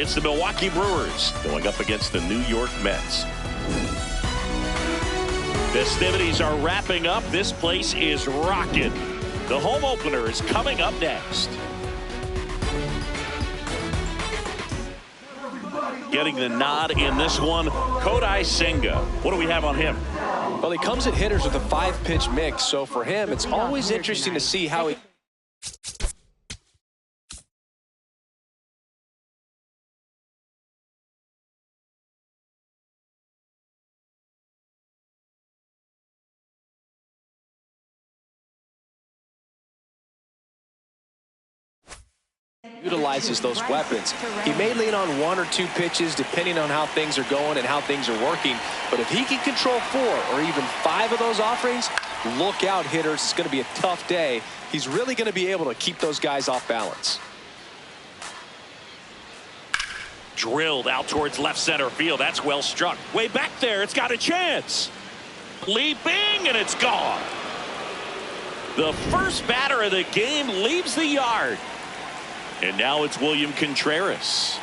It's the Milwaukee Brewers going up against the New York Mets. Festivities are wrapping up. This place is rocking. The home opener is coming up next. Getting the nod in this one, Kodai Senga. What do we have on him? Well, he comes at hitters with a 5-pitch mix, so for him, it's always interesting to see how he utilizes those weapons. He may lean on 1 or 2 pitches depending on how things are going and how things are working, but if he can control 4 or even 5 of those offerings, look out, hitters. It's going to be a tough day. He's really going to be able to keep those guys off balance. Drilled out towards left center field. That's well struck. Way back there. It's got a chance. Leaping, and it's gone. The first batter of the game leaves the yard. And now it's William Contreras.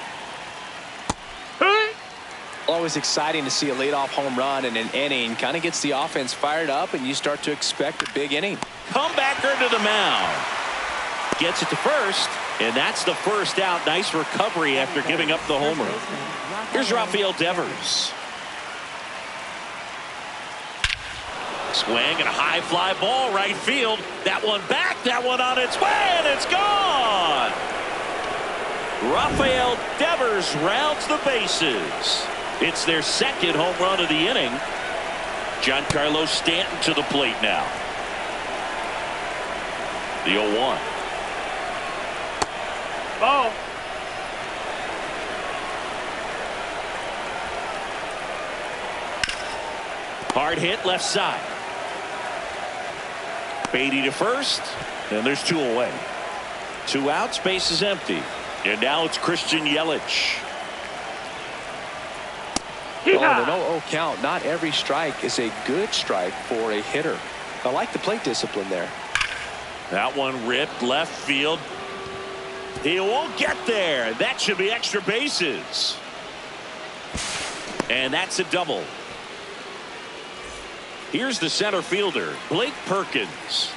Always exciting to see a leadoff home run in an inning. Kind of gets the offense fired up, and you start to expect a big inning. Comebacker to the mound. Gets it to first, and that's the first out. Nice recovery after giving up the homer. Here's Rafael Devers. Swing and a high fly ball right field. That one back, that one on its way, and it's gone. Rafael Devers rounds the bases. It's their second home run of the inning. Giancarlo Stanton to the plate now. The 0-1. Ball. Hard hit left side. Beatty to first, and there's 2 away. 2 outs, base is empty. And now it's Christian Yelich. Well, in an 0-0 count, not every strike is a good strike for a hitter. I like the plate discipline there. That one ripped left field. He won't get there. That should be extra bases. And that's a double. Here's the center fielder, Blake Perkins.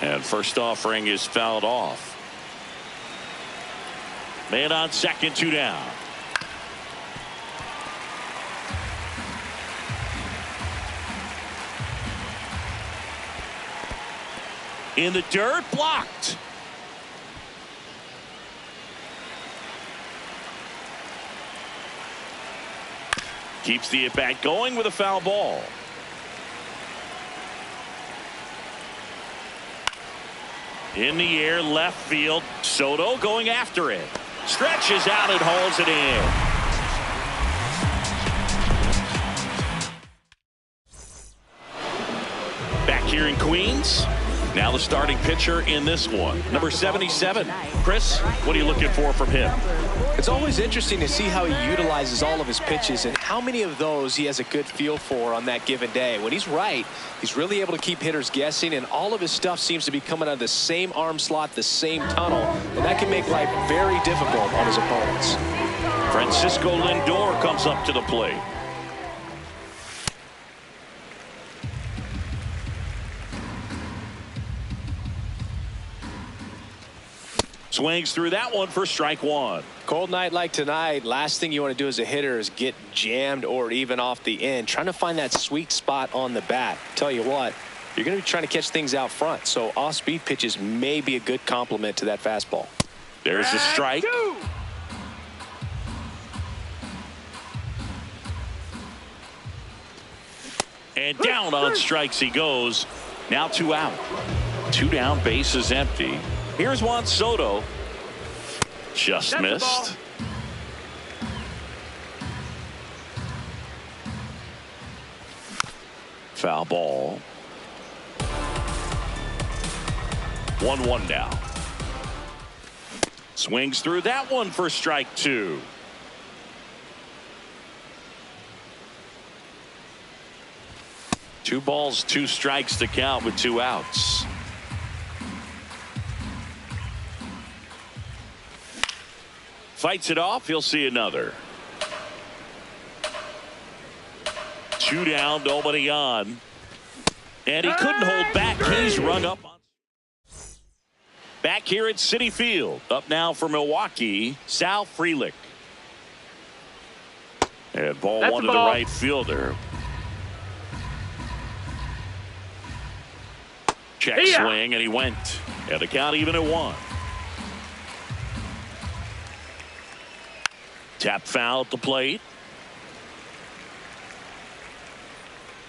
And first offering is fouled off. Man on second, 2 down. In the dirt, blocked. Keeps the at-bat going with a foul ball. In the air, left field. Soto going after it. Stretches out and hauls it in. Back here in Queens. Now the starting pitcher in this one, number 77. Chris, what are you looking for from him? It's always interesting to see how he utilizes all of his pitches and how many of those he has a good feel for on that given day. When he's right, he's really able to keep hitters guessing, and all of his stuff seems to be coming out of the same arm slot, the same tunnel, and that can make life very difficult on his opponents. Francisco Lindor comes up to the plate. Swings through that one for strike 1. Cold night like tonight, last thing you want to do as a hitter is get jammed or even off the end. Trying to find that sweet spot on the bat. Tell you what, you're going to be trying to catch things out front, so off-speed pitches may be a good complement to that fastball. There's the strike. And down on strikes he goes. Now 2 out. 2 down, base is empty. Here's Juan Soto. Just missed. Foul ball. 1-1 now. Swings through that one for strike 2. Two balls, 2 strikes to count with 2 outs. Fights it off. He'll see another. 2 down, nobody on. And he couldn't hold back. He's rung up. Back here at Citi Field. Up now for Milwaukee, Sal Frelick. And ball one to the right fielder. Check swing, and he went. And the count even at 1. Tap foul at the plate.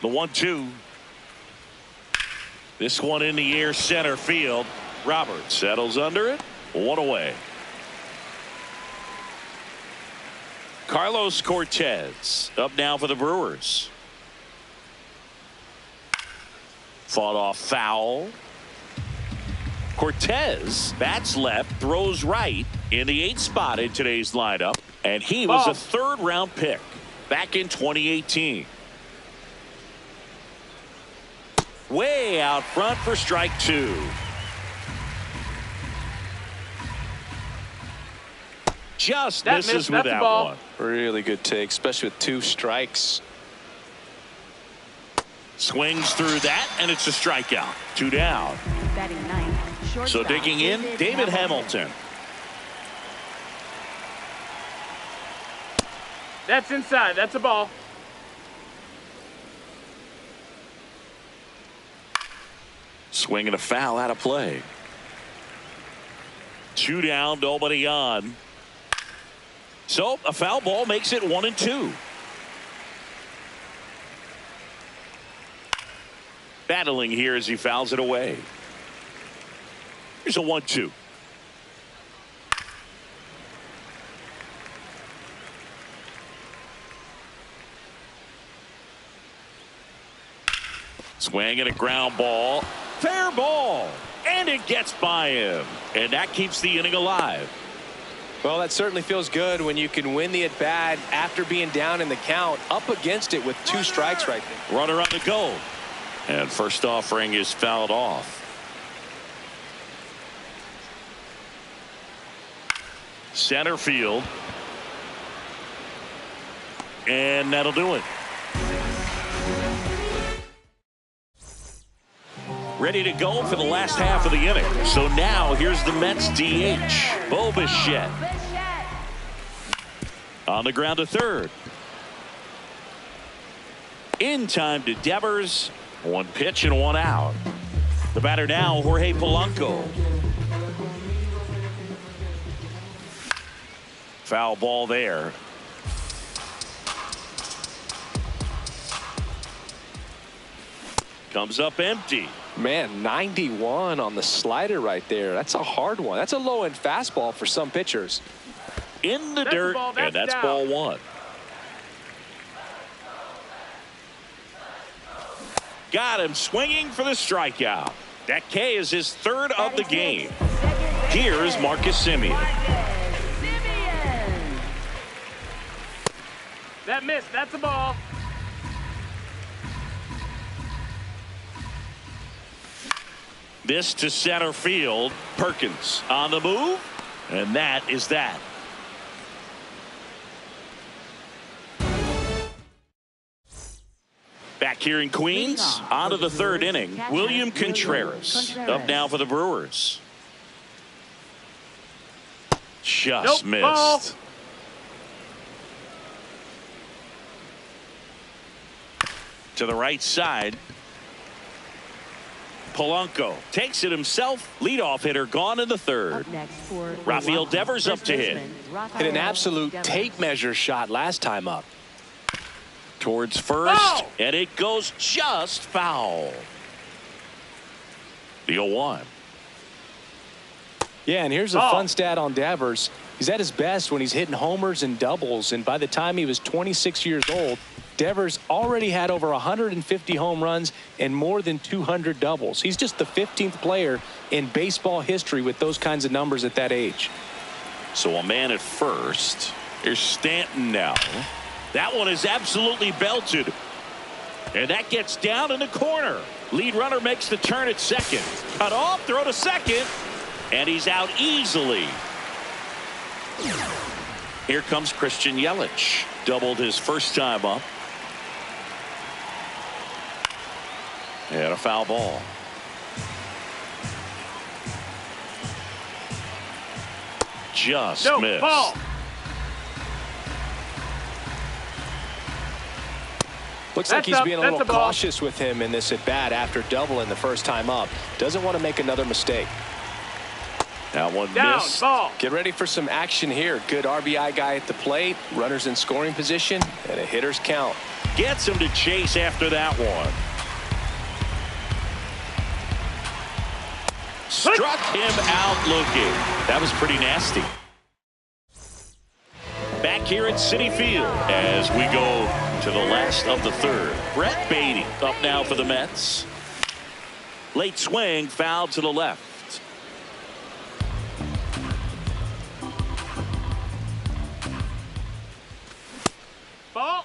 The 1-2. This one in the air, center field. Roberts settles under it. 1 away. Carlos Cortez up now for the Brewers. Fought off foul. Cortez bats left, throws right in the 8th spot in today's lineup. And he was a 3rd-round pick back in 2018. Way out front for strike 2. Just misses with that one. Really good take, especially with 2 strikes. Swings through that, and it's a strikeout. 2 down. Batting 9th, so digging in, David Hamilton. That's inside. That's a ball. Swing and a foul out of play. 2 down, nobody on. So a foul ball makes it 1-2. Battling here as he fouls it away. Here's a 1-2. Swing and a ground ball. Fair ball. And it gets by him. And that keeps the inning alive. Well, that certainly feels good when you can win the at-bat after being down in the count, up against it with 2 strikes right there. Runner on the go. And first offering is fouled off. Center field. And that'll do it. Ready to go for the last half of the inning. So now here's the Mets DH, Bo Bichette. On the ground to third. In time to Devers. 1 pitch and 1 out. The batter now, Jorge Polanco. Foul ball there. Comes up empty. Man, 91 on the slider right there. That's a hard one. That's a low-end fastball for some pitchers. In the dirt, and that's ball 1. Got him swinging for the strikeout. That K is his 3rd of the game. Here's Marcus Semien. That missed. That's a ball. This to center field. Perkins on the move. And that is that. Back here in Queens, on to the 3rd inning. William Contreras up now for the Brewers. Just missed. Ball. To the right side. Polanco takes it himself. Leadoff hitter gone in the 3rd. Rafael Devers up to hit. Hit an absolute tape measure shot last time up. Towards first, and it goes just foul. The 0-1. Yeah, and here's a fun stat on Devers. He's at his best when he's hitting homers and doubles, and by the time he was 26 years old, Devers already had over 150 home runs and more than 200 doubles. He's just the 15th player in baseball history with those kinds of numbers at that age. So a man at first. Here's Stanton now. That one is absolutely belted. And that gets down in the corner. Lead runner makes the turn at second. Cut off, throw to second. And he's out easily. Here comes Christian Yelich. Doubled his first time up. And a foul ball. Just missed. Ball. Looks like he's being a little cautious with him in this at bat after doubling the first time up. Doesn't want to make another mistake. That one Down, missed. ball. Get ready for some action here. Good RBI guy at the plate. Runners in scoring position and a hitter's count. Gets him to chase after that one. Struck him out looking. That was pretty nasty. Back here at Citi Field as we go to the last of the third. Brett Beatty up now for the Mets. Late swing, foul to the left. Ball.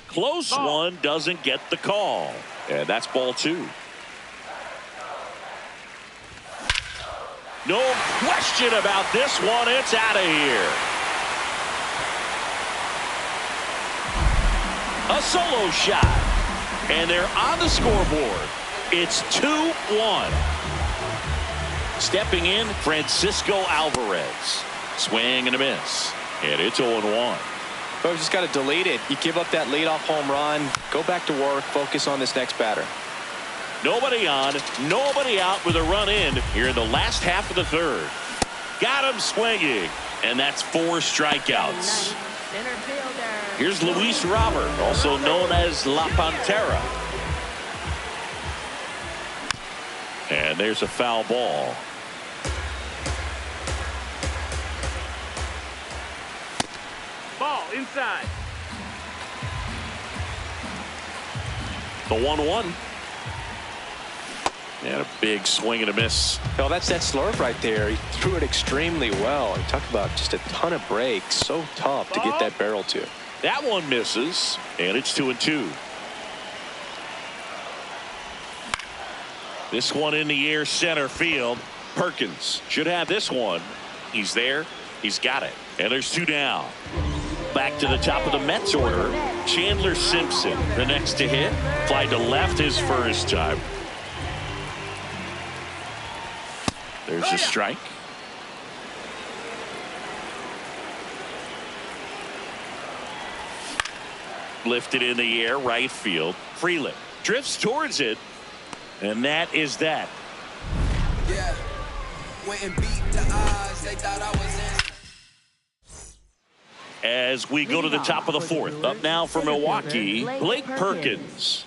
Close one, doesn't get the call. And that's ball 2. No question about this one. It's out of here. A solo shot. And they're on the scoreboard. It's 2-1. Stepping in, Francisco Alvarez. Swing and a miss. And it's 0-1. But we just got to delete it. You give up that leadoff home run. Go back to work. Focus on this next batter. Nobody on, nobody out with a run in here in the last half of the third. Got him swinging. And that's 4 strikeouts. Here's Luis Robert, also known as La Pantera. And there's a foul ball. Ball inside. The 1-1. And a big swing and a miss. Oh, that's that slurve right there. He threw it extremely well. And talk about just a ton of breaks. So tough to get that barrel to. That one misses. And it's 2-2. This one in the air, center field. Perkins should have this one. He's there. He's got it. And there's 2 down. Back to the top of the Mets order. Chandler Simpson, the next to hit. Fly to left his first time. There's a strike. Lifted in the air, right field. Freeland drifts towards it. And that is that. Yeah. Went and beat the odds. They thought I was in. As we go to the top of the fourth. Up now for Milwaukee, Blake Perkins.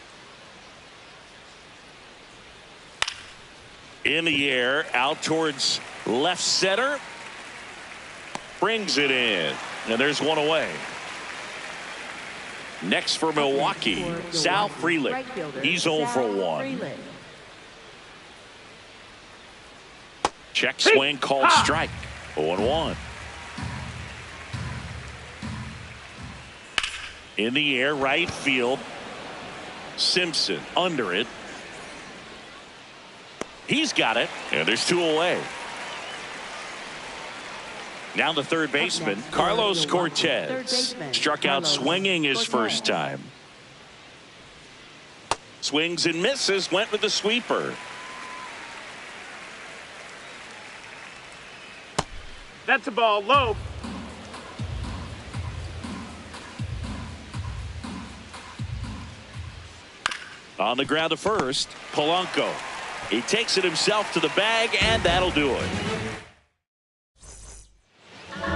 In the air, out towards left center. Brings it in. And there's one away. Next for Milwaukee, Sal Freeland. He's 0 for 1. Check swing called strike. 0-1. In the air, right field. Simpson under it. He's got it. And there's 2 away. Now the third baseman, Carlos Cortez. Struck out swinging his first time. Swings and misses. Went with the sweeper. That's a ball low. On the ground to first, Polanco. He takes it himself to the bag, and that'll do it.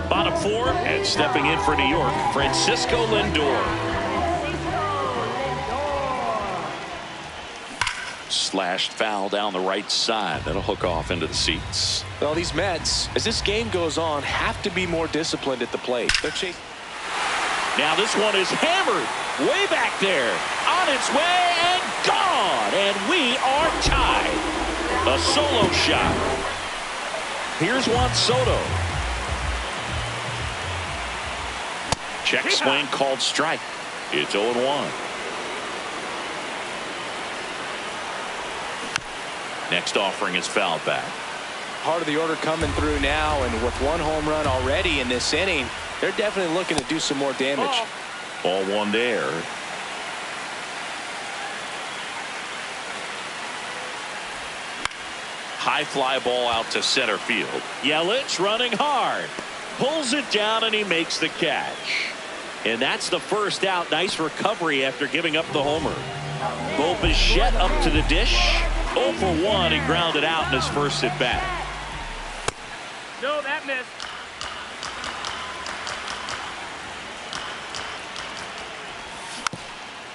Bottom 4, and stepping in for New York, Francisco Lindor. Slashed foul down the right side. That'll hook off into the seats. Well, these Mets, as this game goes on, have to be more disciplined at the plate. They're chasing. Now this one is hammered way back there. On its way and gone. And we are tied. A solo shot. Here's Juan Soto. Check swing called strike. It's 0-1. Next offering is fouled back. Part of the order coming through now, and with one home run already in this inning, they're definitely looking to do some more damage. Ball one there. High fly ball out to center field. Yelich running hard. Pulls it down and he makes the catch. And that's the first out. Nice recovery after giving up the homer. Bo Bichette up to the dish. 0 for 1. He grounded out in his first at bat. No, that missed.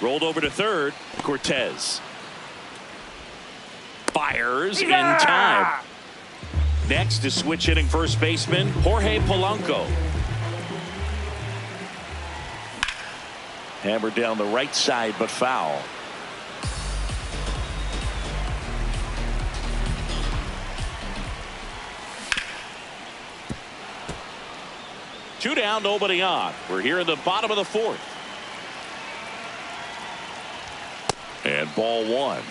Rolled over to third. Cortez fires in time. Next is switch hitting first baseman Jorge Polanco. Hammered down the right side, but foul. Two down, nobody on. We're here in the bottom of the fourth. And ball one.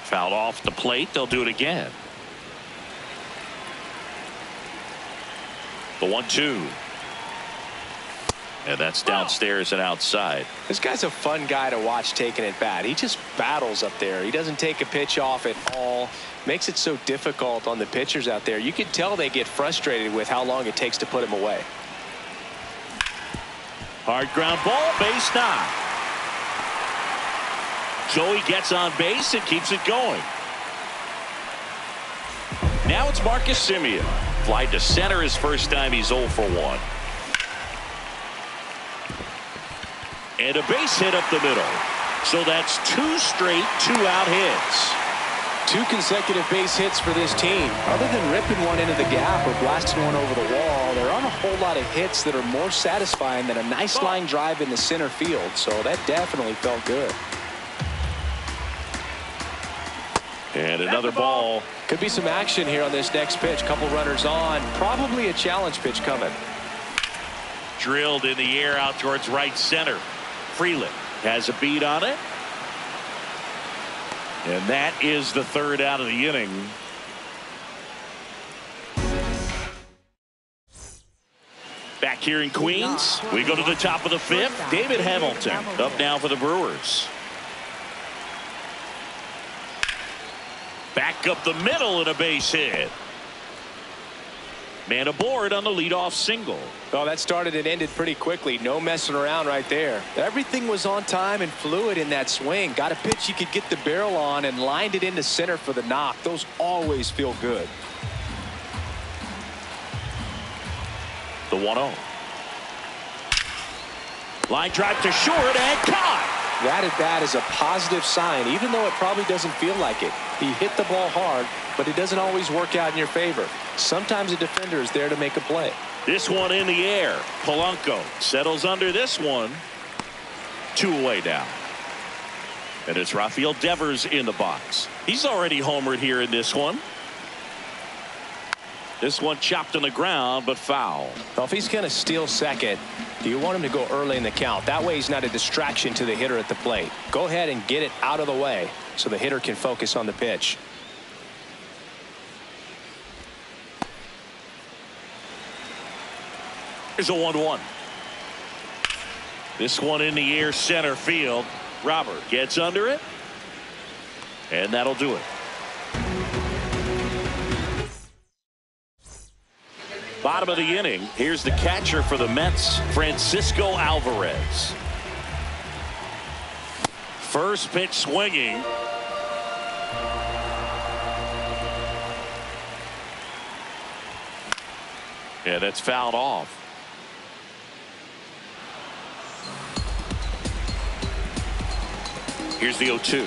Fouled off the plate. They'll do it again. The 1-2. And that's downstairs and outside. This guy's a fun guy to watch taking at bat. He just battles up there. He doesn't take a pitch off at all. Makes it so difficult on the pitchers out there. You can tell they get frustrated with how long it takes to put him away. Hard ground ball, base knock. Joey gets on base and keeps it going. Now it's Marcus Semien. Fly to center his first time. He's 0 for 1. And a base hit up the middle. So that's 2 straight 2-out hits. 2 consecutive base hits for this team. Other than ripping one into the gap or blasting one over the wall, there aren't a whole lot of hits that are more satisfying than a nice line drive in the center field. So that definitely felt good. And another ball. Could be some action here on this next pitch. Couple runners on. Probably a challenge pitch coming. Drilled in the air out towards right center. Freeland has a beat on it. And that is the third out of the inning. Back here in Queens, we go to the top of the fifth. David Hamilton up now for the Brewers. Back up the middle and a base hit. Man aboard on the leadoff single. Oh, that started and ended pretty quickly. No messing around right there. Everything was on time and fluid in that swing. Got a pitch you could get the barrel on and lined it into center for the knock. Those always feel good. The 1-0. Line drive to short and caught. That at bat is a positive sign, even though it probably doesn't feel like it. He hit the ball hard, but it doesn't always work out in your favor. Sometimes a defender is there to make a play. This one in the air. Polanco settles under this one. 2 away now. And it's Rafael Devers in the box. He's already homered here in this one. This one chopped on the ground, but foul. Well, if he's going to steal second, do you want him to go early in the count? That way he's not a distraction to the hitter at the plate. Go ahead and get it out of the way so the hitter can focus on the pitch. Here's a 1-1. This one in the air center field. Robert gets under it. And that'll do it. Bottom of the inning. Here's the catcher for the Mets, Francisco Alvarez. First pitch swinging. And that's fouled off. Here's the 0-2.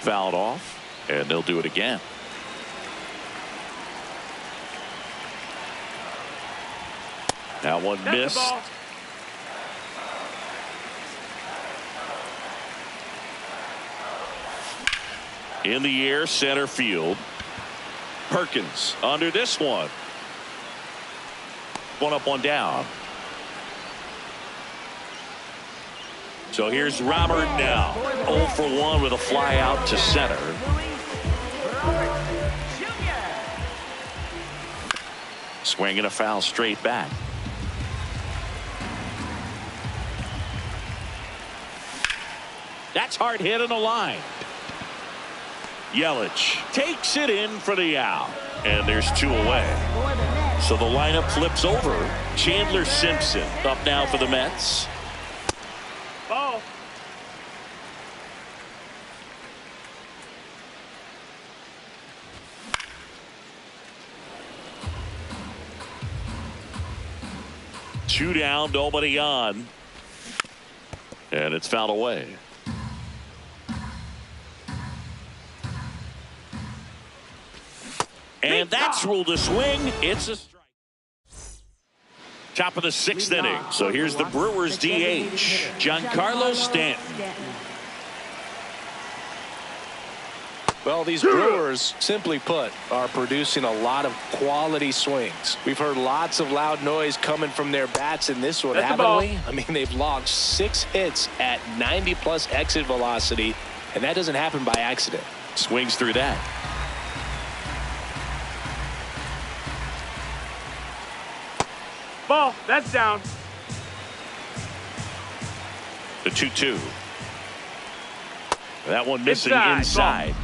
Fouled off, and they'll do it again. That one missed. In the air, center field. Perkins under this one. One up, one down. So here's Robert now. 0 for 1 with a fly out to center. Swing and a foul straight back. That's hard hit on the line. Yelich takes it in for the out. And there's 2 away. So the lineup flips over. Chandler Simpson up now for the Mets. Ball. Two down, nobody on. And it's fouled away. And that's ruled a swing. It's a strike. Top of the 6th inning. So here's the Brewers DH, Giancarlo Stanton. Well, these Brewers, simply put, are producing a lot of quality swings. We've heard lots of loud noise coming from their bats in this one, haven't we? I mean, they've launched 6 hits at 90+ exit velocity, and that doesn't happen by accident. Swings through that. Ball. That's down. The 2-2. That one missing inside.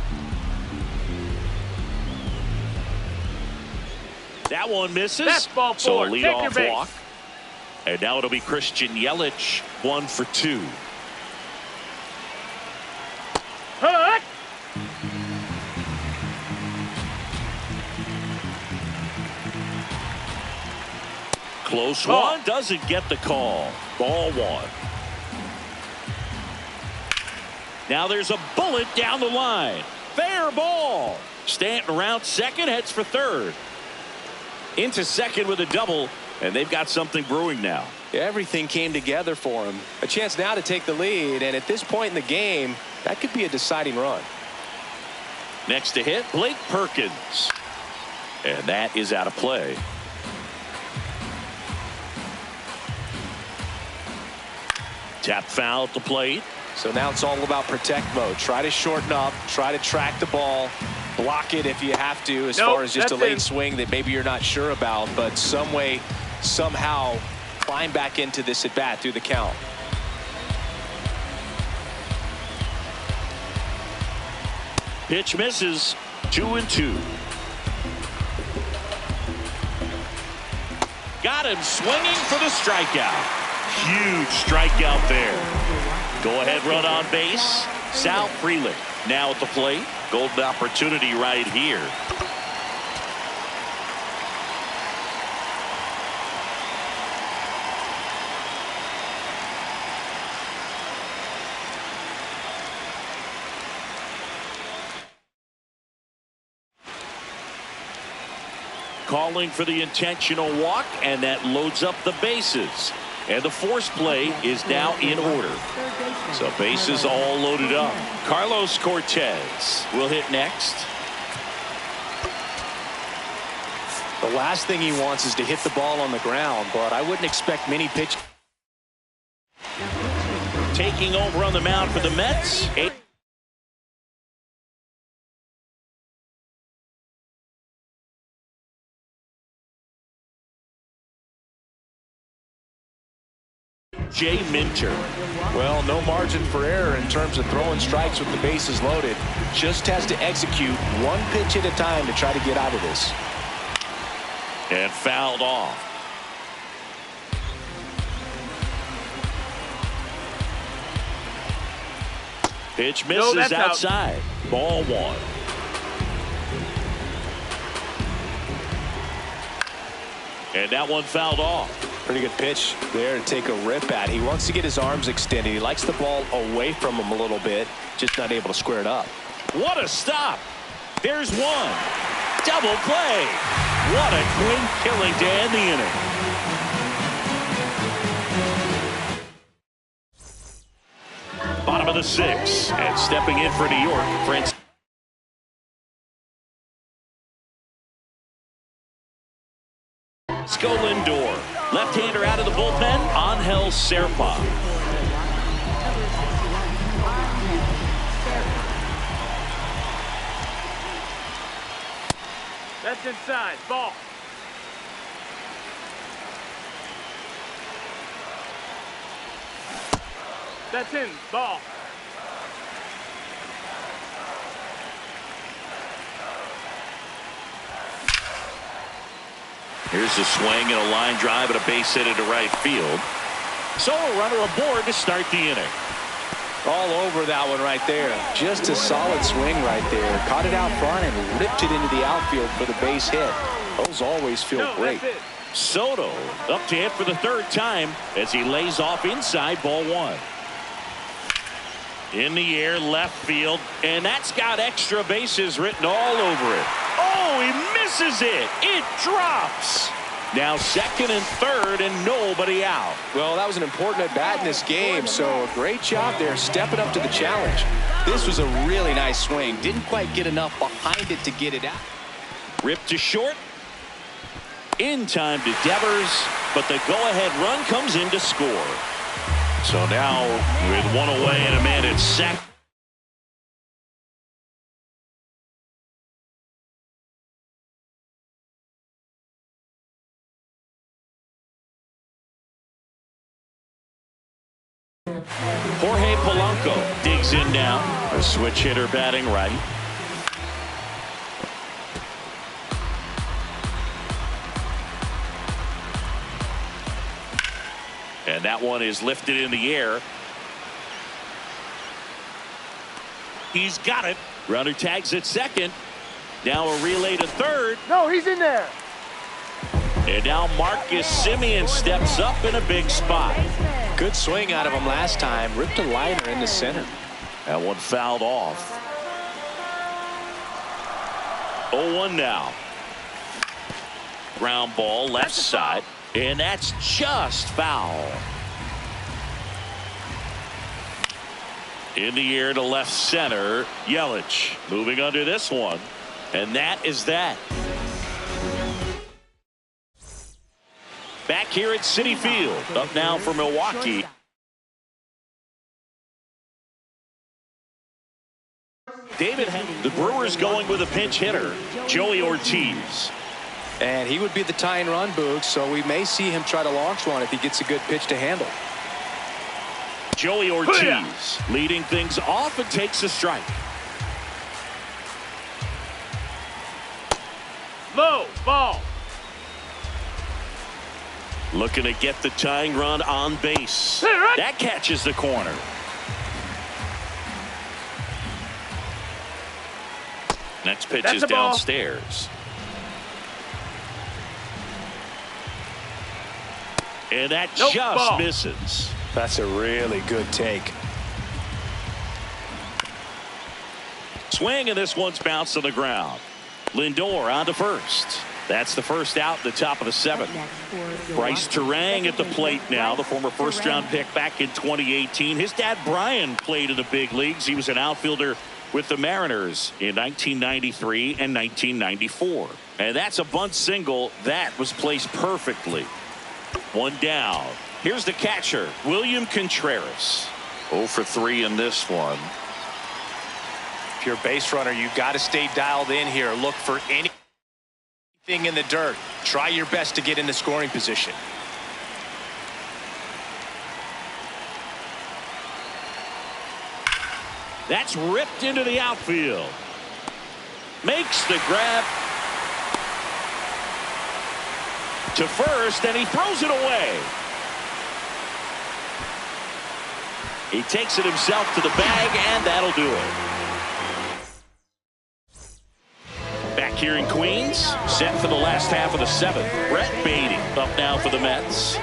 That one misses. That's ball 4. So a leadoff base. walk. And now it'll be Christian Yelich, 1 for 2. Hook. Close one, doesn't get the call. Ball 1. Now there's a bullet down the line. Fair ball. Stanton around second, heads for third. Into second with a double, and they've got something brewing now. Everything came together for him. A chance now to take the lead, and at this point in the game, that could be a deciding run. Next to hit, Blake Perkins. And that is out of play. Tap foul at the plate. So now it's all about protect mode. Try to shorten up, try to track the ball, block it if you have to, as far as just a late swing that maybe you're not sure about, but some way, somehow climb back into this at bat through the count. Pitch misses. 2-2. Got him swinging for the strikeout. Huge strikeout there. Go ahead run on base. Sal Frelick now at the plate. Golden opportunity right here. Calling for the intentional walk, and that loads up the bases. And the force play is now in order. So bases all loaded up. Carlos Cortez will hit next. The last thing he wants is to hit the ball on the ground, but I wouldn't expect many pitch. Taking over on the mound for the Mets. Jay Minter. Well, no margin for error in terms of throwing strikes with the bases loaded. Just has to execute one pitch at a time to try to get out of this. And fouled off. Pitch misses outside. Ball 1. And that one fouled off. Pretty good pitch there to take a rip at. He wants to get his arms extended. He likes the ball away from him a little bit, just not able to square it up. What a stop. There's one. Double play. What a clean killing to end the inning. Bottom of the 6th, and stepping in for New York, Francis. Lindor. Left-hander out of the bullpen, Angel Serpa. That's inside. Ball. That's in. Ball. Here's a swing and a line drive and a base hit into right field. So a runner aboard to start the inning. All over that one right there. Just a solid swing right there. Caught it out front and ripped it into the outfield for the base hit. Those always feel great. Soto up to hit for the third time as he lays off inside ball one. In the air, left field, and that's got extra bases written all over it. Oh, he misses it. It drops. Now second and third and nobody out. Well, that was an important at bat in this game, so a great job there stepping up to the challenge. This was a really nice swing. Didn't quite get enough behind it to get it out. Ripped to short. In time to Devers, but the go-ahead run comes in to score. So now with one away and a man at second. Jorge Polanco digs in now. A switch hitter batting right. And that one is lifted in the air. He's got it. Runner tags at second. Now a relay to third. No, he's in there. And now Marcus Semien steps up in a big spot. Good swing out of him last time. Ripped a liner in the center. That one fouled off. 0-1 now. Ground ball left side. And that's just foul. In the air to left center. Yelich moving under this one. And that is that. Back here at Citi Field. Up now for Milwaukee. David, the Brewers going with a pinch hitter, Joey Ortiz. And he would be the tying run, Boog, so we may see him try to launch one if he gets a good pitch to handle. Joey Ortiz leading things off and takes a strike. Low. Ball. Looking to get the tying run on base. That catches the corner. Next pitch is downstairs. And that just misses. That's a really good take. Swing, and this one's bounced to the ground. Lindor on to first. That's the first out in the top of the seventh. Bryce Terang at the plate now, the former first-round pick back in 2018. His dad, Brian, played in the big leagues. He was an outfielder with the Mariners in 1993 and 1994. And that's a bunt single that was placed perfectly. One down. Here's the catcher, William Contreras. 0 for 3 in this one. If you're a base runner, you've got to stay dialed in here. Look for anything in the dirt. Try your best to get in the scoring position. That's ripped into the outfield. Makes the grab to first, and he throws it away. He takes it himself to the bag, and that'll do it. Back here in Queens, set for the last half of the seventh. Brett Beatty up now for the Mets.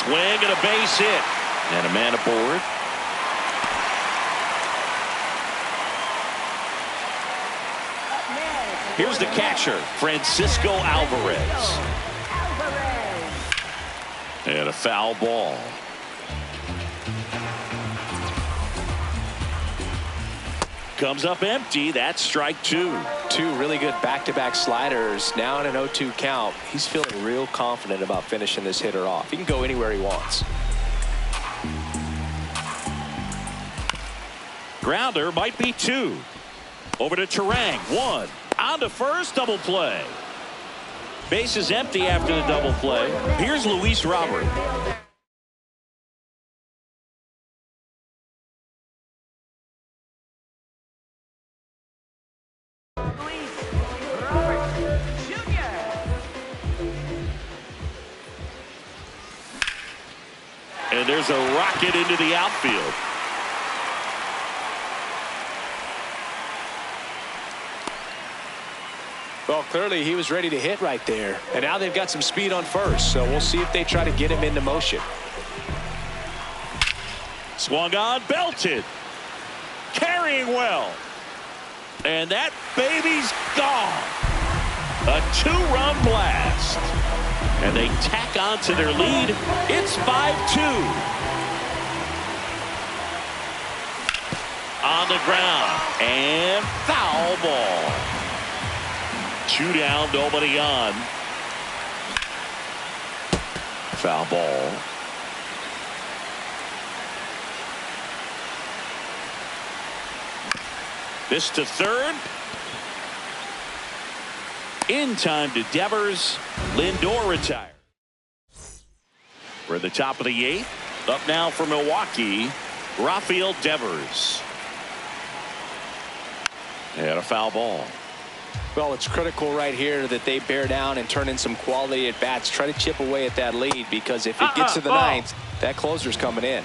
Swing and a base hit. And a man aboard. Here's the catcher, Francisco Alvarez. And a foul ball. comes up empty. That's strike two. Two really good back-to-back sliders. Now in an 0-2 count. He's feeling real confident about finishing this hitter off. He can go anywhere he wants. Grounder might be two. Over to Terang. One. On to first. Double play. Base is empty after the double play. Here's Luis Robert. And there's a rocket into the outfield. Well, clearly he was ready to hit right there. And now they've got some speed on first. So we'll see if they try to get him into motion. Swung on, belted. Carrying well. And that baby's gone. A two-run blast. And they tack on to their lead. It's 5-2. On the ground. And foul ball. Two down, nobody on. Foul ball. This to third. In time to Devers. Lindor retired. We're at the top of the eighth. Up now for Milwaukee, Rafael Devers. And a foul ball. Well, it's critical right here that they bear down and turn in some quality at bats. Try to chip away at that lead, because if it gets to the ninth, that closer's coming in.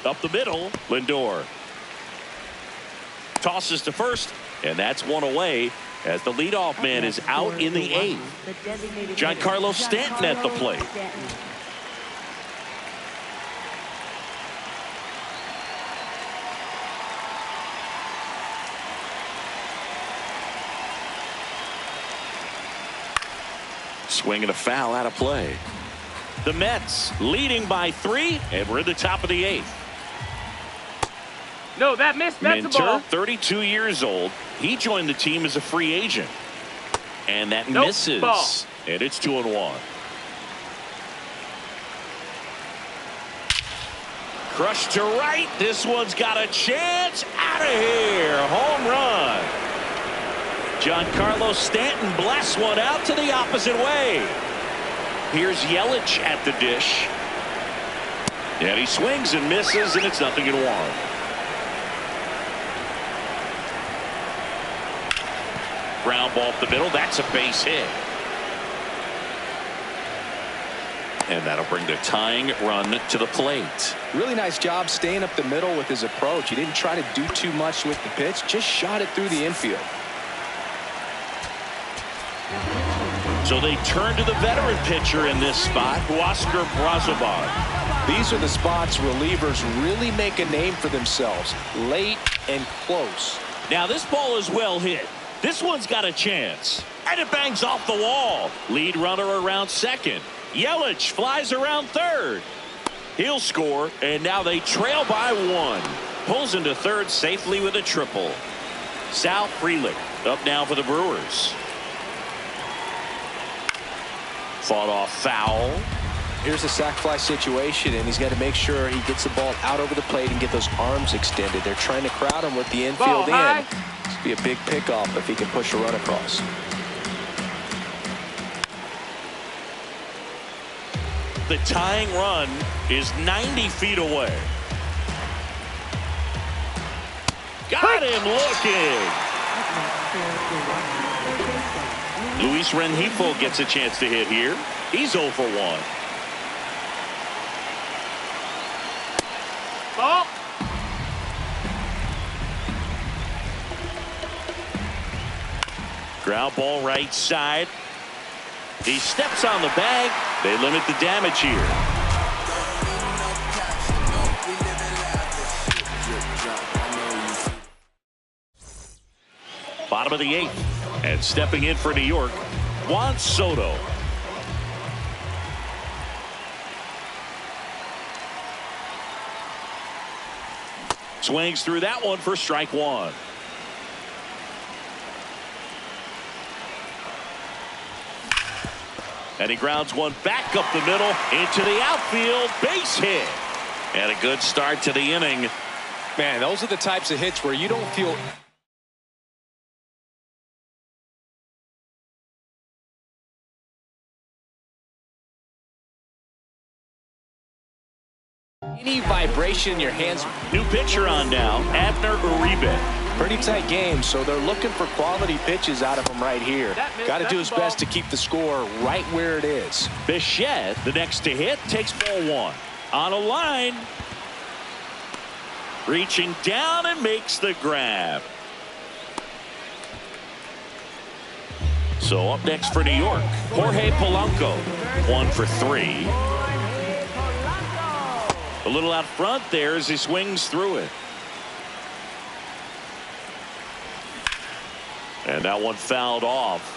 Up the middle, Lindor tosses to first, and that's one away as the leadoff man is out in the eighth. Giancarlo Stanton at the plate. Swing and a foul out of play. The Mets leading by 3, and we're in the top of the eighth. No, that missed. That's a ball. Minter, 32 years old. He joined the team as a free agent. And that Nope, misses. ball. And it's 2-1. Crushed to right. This one's got a chance. Out of here. Home run. Giancarlo Stanton blasts one out to the opposite way. Here's Yelich at the dish. And he swings and misses, and it's 0-1. Ground ball up the middle. That's a base hit. And that'll bring the tying run to the plate. Really nice job staying up the middle with his approach. He didn't try to do too much with the pitch, just shot it through the infield. So they turn to the veteran pitcher in this spot, Oscar Brazoban. These are the spots relievers really make a name for themselves, late and close. Now this ball is well hit. This one's got a chance. And it bangs off the wall. Lead runner around second. Yelich flies around third. He'll score, and now they trail by 1. Pulls into third safely with a triple. Sal Frelick up now for the Brewers. Fought off foul. Here's a sac fly situation, and he's got to make sure he gets the ball out over the plate and get those arms extended. They're trying to crowd him with the infield in. This would be a big pickoff if he can push a run across. The tying run is 90 feet away. Got him looking. Luis Rengifo gets a chance to hit here. He's 0 for 1. Ball. Ground ball right side. He steps on the bag. They limit the damage here. Bottom of the 8th. And stepping in for New York, Juan Soto. Swings through that one for strike one. And he grounds one back up the middle into the outfield. Base hit. And a good start to the inning. Man, those are the types of hits where you don't feel any vibration in your hands. New pitcher on now, Abner Uribe. Pretty tight game, so they're looking for quality pitches out of him right here. Got to do his best to keep the score right where it is. Bichette, the next to hit, takes ball one. On a line. Reaching down and makes the grab. So up next for New York, Jorge Polanco, 1 for 3. A little out front there as he swings through it. And that one fouled off.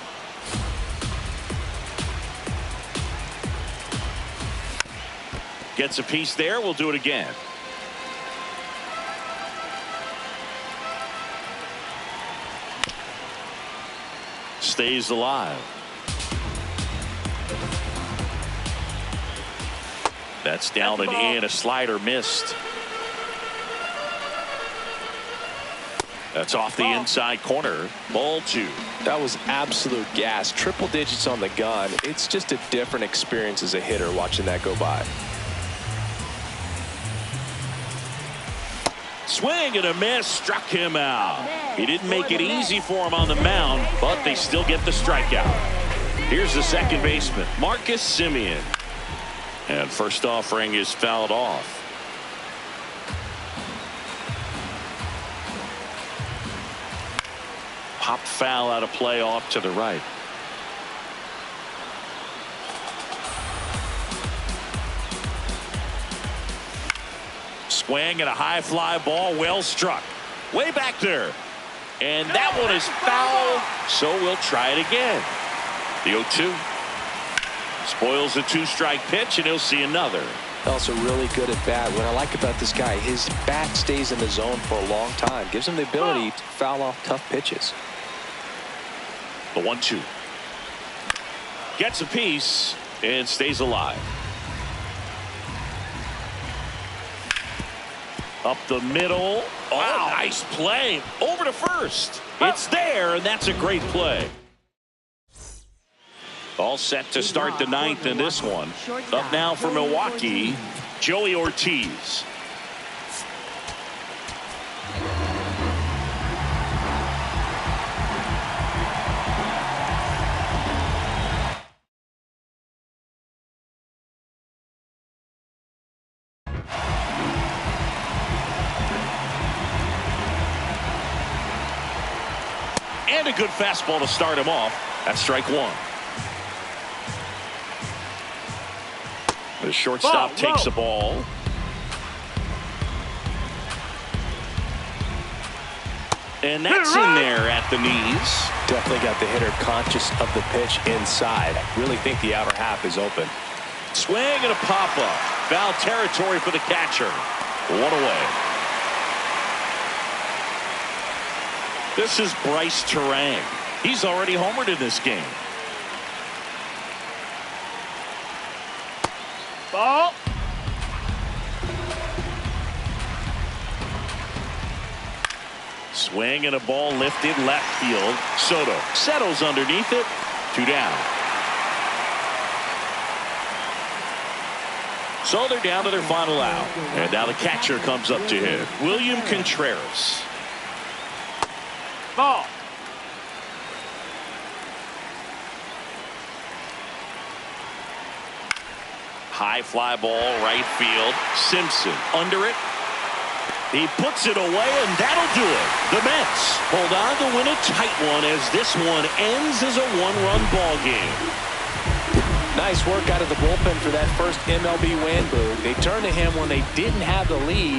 Gets a piece there. We'll do it again. Stays alive. That's down and in. A slider missed. That's off the inside corner. Ball 2. That was absolute gas. Triple digits on the gun. It's just a different experience as a hitter watching that go by. Swing and a miss. Struck him out. He didn't make it easy for him on the mound, but they still get the strikeout. Here's the second baseman, Marcus Semien. And first offering is fouled off. Popped foul out of play off to the right. Swing and a high fly ball, well struck. Way back there. And that one is foul, so we'll try it again. The 0-2. Spoils a 2-strike pitch, and he'll see another. Also really good at bat. What I like about this guy, his bat stays in the zone for a long time. Gives him the ability to foul off tough pitches. The 1-2. Gets a piece and stays alive. Up the middle. Oh, nice play. Over to first. It's there, and that's a great play. All set to start the ninth in this one. Up now for Milwaukee, Joey Ortiz. And a good fastball to start him off. That's strike one. The shortstop takes the ball. And that's in there at the knees. Definitely got the hitter conscious of the pitch inside. I really think the outer half is open. Swing and a pop-up. Foul territory for the catcher. One away. This is Bryce Terang. He's already homered in this game. Ball. Swing and a ball lifted left field. Soto settles underneath it. 2 down. So they're down to their final out. And now the catcher comes up to him. William Contreras. Ball. High fly ball right field. Simpson under it. He puts it away, and that'll do it. The Mets hold on to win a tight one as this one ends as a 1-run ball game. Nice work out of the bullpen for that first MLB win. They turned to him when they didn't have the lead.